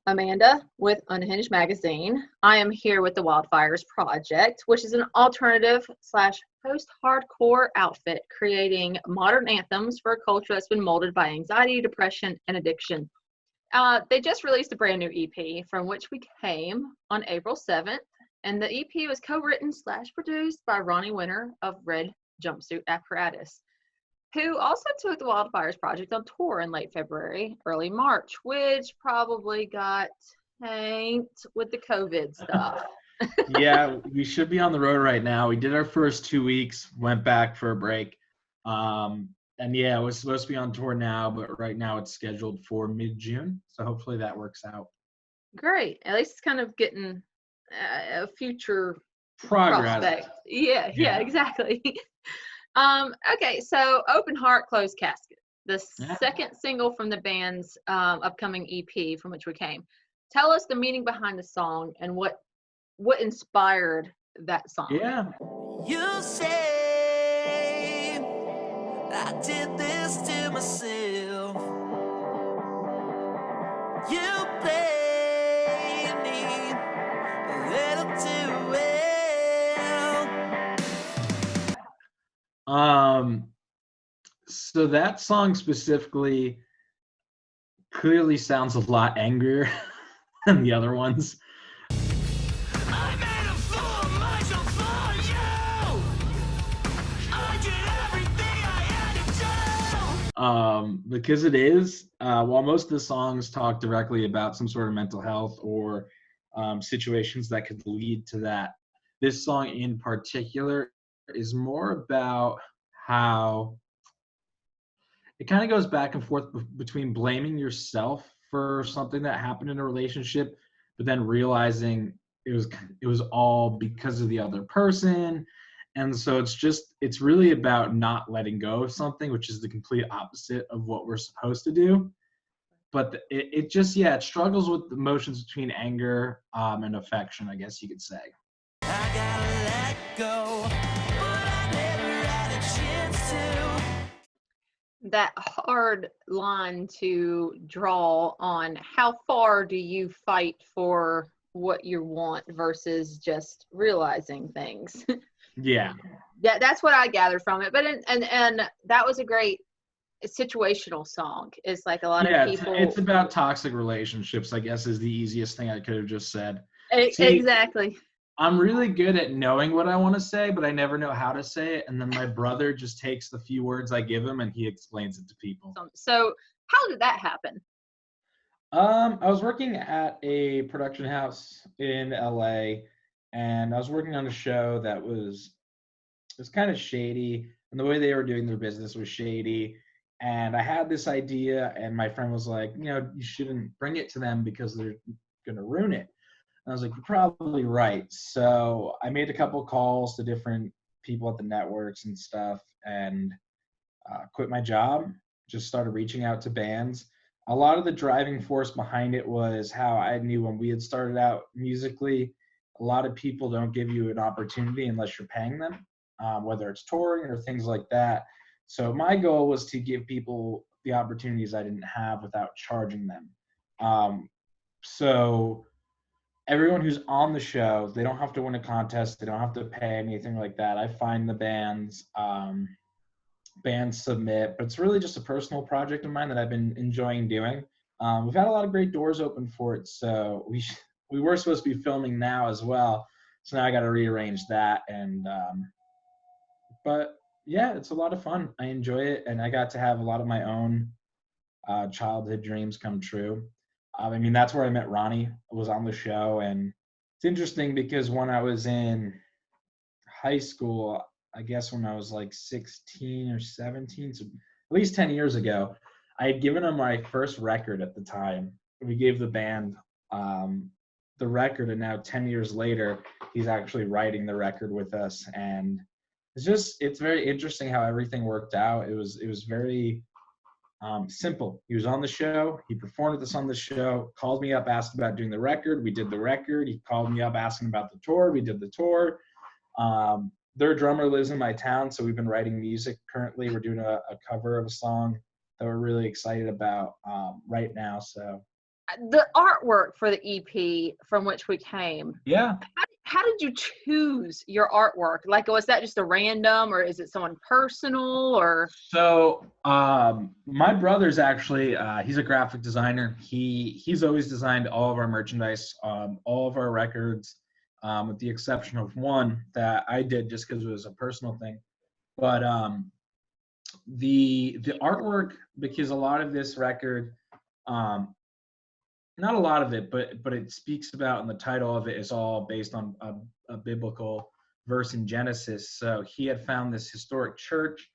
Amanda with UnHinged magazine. I am here with the Wildfires Projekt, which is an alternative slash post-hardcore outfit creating modern anthems for a culture that's been molded by anxiety, depression, and addiction. They just released a brand new EP from which we came on April 7th, and the EP was co-written slash produced by Ronnie Winter of Red Jumpsuit Apparatus, who also took the Wildfires Projekt on tour in late February, early March, which probably got tanked with the COVID stuff. Yeah, we should be on the road right now. We did our first 2 weeks, went back for a break. And yeah, we're supposed to be on tour now, but right now it's scheduled for mid-June. So hopefully that works out. Great. At least it's kind of getting a future Progress. prospect. Yeah, exactly. Okay, so Open Heart, Closed Casket, the second single from the band's upcoming EP from which we came. Tell us the meaning behind the song and what inspired that song. Yeah. You say I did this to myself. You play me a little too well. So that song specifically clearly sounds a lot angrier than the other ones. I made a fool of myself for you. I did everything I had to do. Because it is, while most of the songs talk directly about some sort of mental health or situations that could lead to that, this song in particular is more about how it kind of goes back and forth between blaming yourself for something that happened in a relationship, but then realizing it was all because of the other person. And so it's really about not letting go of something, which is the complete opposite of what we're supposed to do. But it struggles with the emotions between anger and affection, I guess you could say. I gotta let go, but I never had a chance to. That hard line to draw on how far do you fight for what you want versus just realizing things. Yeah. Yeah, that's what I gathered from it. But and that was a great situational song. It's like a lot of people. It's about toxic relationships, I guess, is the easiest thing I could have just said. Exactly. I'm really good at knowing what I want to say, but I never know how to say it. And then my brother just takes the few words I give him and he explains it to people. So how did that happen? I was working at a production house in LA, and I was working on a show that was kind of shady, and the way they were doing their business was shady. And I had this idea, and my friend was like, you shouldn't bring it to them because they're going to ruin it. And I was like, you're probably right. So I made a couple calls to different people at the networks and stuff, and quit my job, just started reaching out to bands. A lot of the driving force behind it was how I knew when we had started out musically, a lot of people don't give you an opportunity unless you're paying them, whether it's touring or things like that. So my goal was to give people the opportunities I didn't have without charging them. So everyone who's on the show, they don't have to win a contest. They don't have to pay anything like that. I find the bands, bands submit, but it's really just a personal project of mine that I've been enjoying doing. We've had a lot of great doors open for it. So we were supposed to be filming now as well. So now I got to rearrange that. And, but yeah, it's a lot of fun. I enjoy it. And I got to have a lot of my own childhood dreams come true. I mean, that's where I met Ronnie. I was on the show, and it's interesting because when I was in high school, I guess when I was like 16 or 17, so at least 10 years ago, I had given him my first record at the time. We gave the band the record, and now 10 years later, he's actually writing the record with us. And it's very interesting how everything worked out. It was very simple. He was on the show. He performed with us on the show, called me up, asked about doing the record. We did the record. He called me up asking about the tour. We did the tour. Their drummer lives in my town, so we've been writing music currently. We're doing a cover of a song that we're really excited about right now. So the artwork for the EP from which we came. Yeah. How did you choose your artwork? Like, was that just a random, or is it someone personal, or? So my brother's actually he's a graphic designer. He's always designed all of our merchandise, all of our records, with the exception of one that I did just because it was a personal thing. But the artwork, because a lot of this record, not a lot of it, but it speaks about, and the title of it is all based on a biblical verse in Genesis. So he had found this historic church,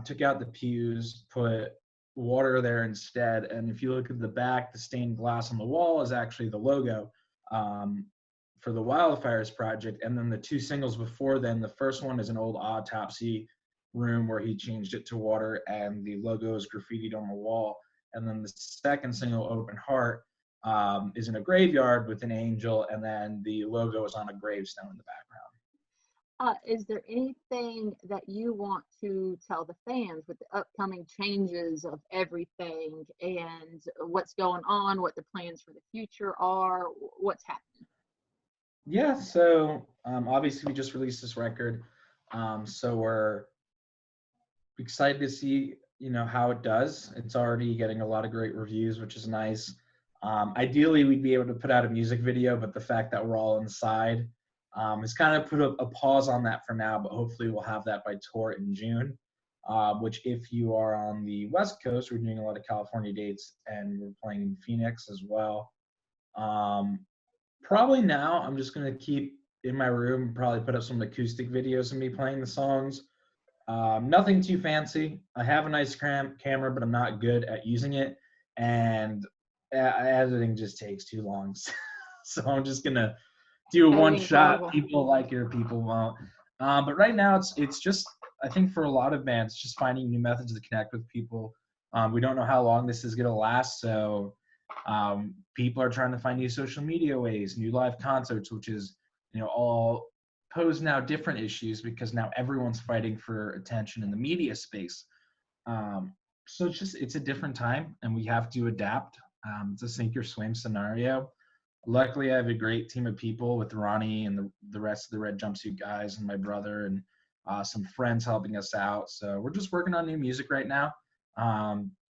took out the pews, put water there instead. And if you look at the back, the stained glass on the wall is actually the logo for the Wildfires Project. And then the two singles before then, the first one is an old autopsy room where he changed it to water, and the logo is graffitied on the wall. And then the second single, Open Heart, is in a graveyard with an angel, and then the logo is on a gravestone in the background. Is there anything that you want to tell the fans with the upcoming changes of everything and what's going on, what the plans for the future are, what's happening? Yeah, so obviously we just released this record, so we're excited to see how it does. It's already getting a lot of great reviews, which is nice. Ideally, we'd be able to put out a music video, but the fact that we're all inside has kind of put a pause on that for now, but hopefully we'll have that by tour in June, which if you are on the West Coast, we're doing a lot of California dates, and we're playing in Phoenix as well. Probably now I'm just going to keep in my room and probably put up some acoustic videos of me playing the songs. Nothing too fancy. I have a nice camera, but I'm not good at using it, and editing just takes too long. So I'm just gonna do a one shot. People like it or people won't. But right now it's just, I think for a lot of bands, just finding new methods to connect with people. We don't know how long this is gonna last, so people are trying to find new social media ways, new live concerts, which is all pose now different issues because now everyone's fighting for attention in the media space. So it's a different time, and we have to adapt. It's a sink or swim scenario. Luckily, I have a great team of people with Ronnie and the rest of the Red Jumpsuit guys and my brother and some friends helping us out. So we're just working on new music right now.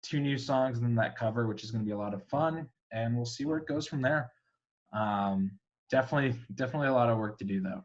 2 new songs and then that cover, which is going to be a lot of fun, and we'll see where it goes from there. Definitely a lot of work to do though.